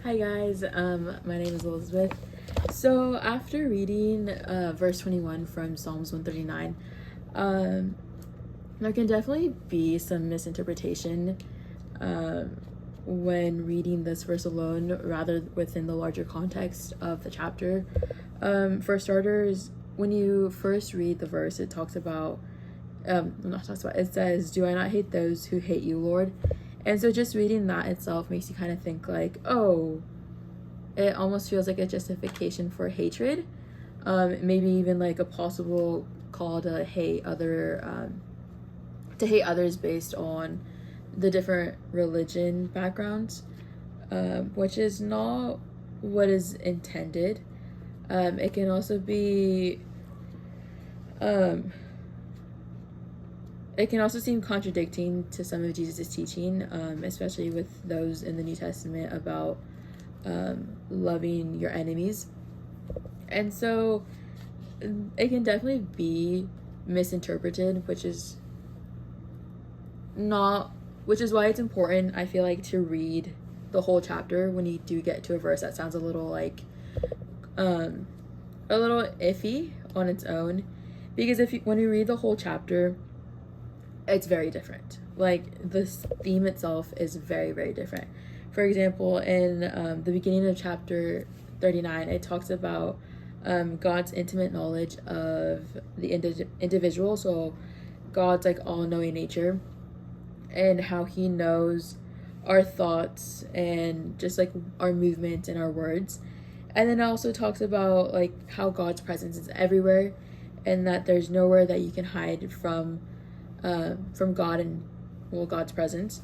Hi guys, my name is Elizabeth. So after reading verse 21 from Psalms 139, there can definitely be some misinterpretation when reading this verse alone rather within the larger context of the chapter. For starters, when you first read the verse, it talks about it says, "Do I not hate those who hate you, Lord?" And so just reading that itself makes you kind of think like, oh, it almost feels like a justification for hatred. Maybe even like a possible call to hate others based on the different religion backgrounds, which is not what is intended. It can also be it can also seem contradicting to some of Jesus' teaching, especially with those in the New Testament about loving your enemies. And so it can definitely be misinterpreted, which is why it's important, I feel like, to read the whole chapter when you do get to a verse that sounds a little like a little iffy on its own, because when you read the whole chapter, it's very different. Like, this theme itself is very, very different. For example, in the beginning of chapter 39, it talks about God's intimate knowledge of the individual, so God's like all-knowing nature, and how he knows our thoughts and just like our movement and our words. And then it also talks about like how God's presence is everywhere, and that there's nowhere that you can hide from God and God's presence.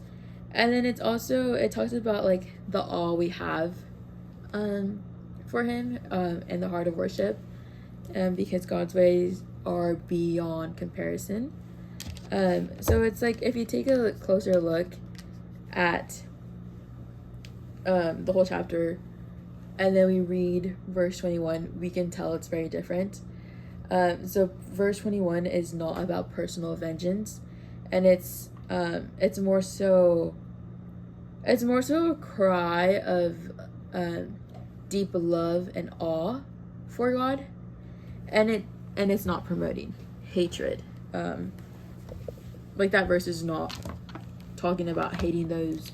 And then it talks about like the awe we have for him and the heart of worship, because God's ways are beyond comparison. So it's like, if you take a closer look at the whole chapter and then we read verse 21, we can tell it's very different. So verse 21 is not about personal vengeance, and it's more so a cry of deep love and awe for God, and it's not promoting hatred. Like, that verse is not talking about hating those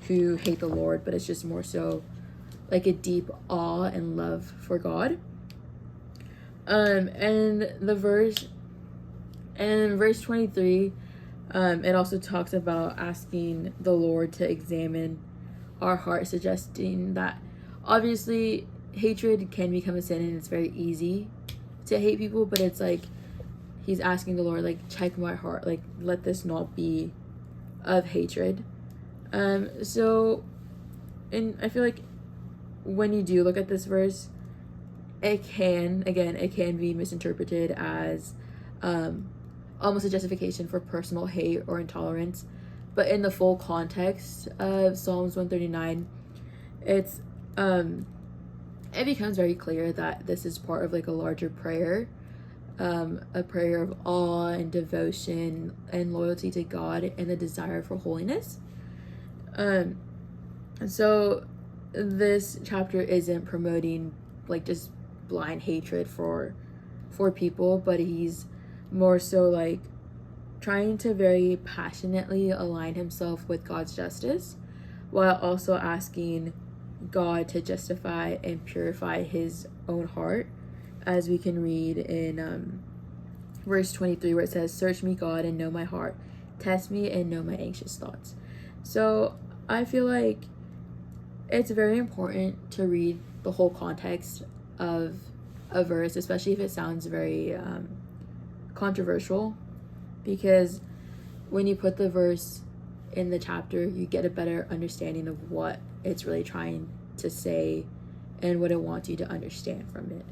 who hate the Lord, but it's just more so like a deep awe and love for God. And verse 23, it also talks about asking the Lord to examine our heart, suggesting that obviously hatred can become a sin and it's very easy to hate people, but it's like he's asking the Lord, like, check my heart, like, let this not be of hatred. So, and I feel like when you do look at this verse, it can be misinterpreted as almost a justification for personal hate or intolerance. But in the full context of Psalms 139, it becomes very clear that this is part of like a larger prayer, a prayer of awe and devotion and loyalty to God and the desire for holiness. So this chapter isn't promoting like just blind hatred for people, but he's more so like trying to very passionately align himself with God's justice, while also asking God to justify and purify his own heart, as we can read in verse 23, where it says, "Search me, God, and know my heart. Test me and know my anxious thoughts." So I feel like it's very important to read the whole context of a verse, especially if it sounds very controversial, because when you put the verse in the chapter, you get a better understanding of what it's really trying to say and what it wants you to understand from it.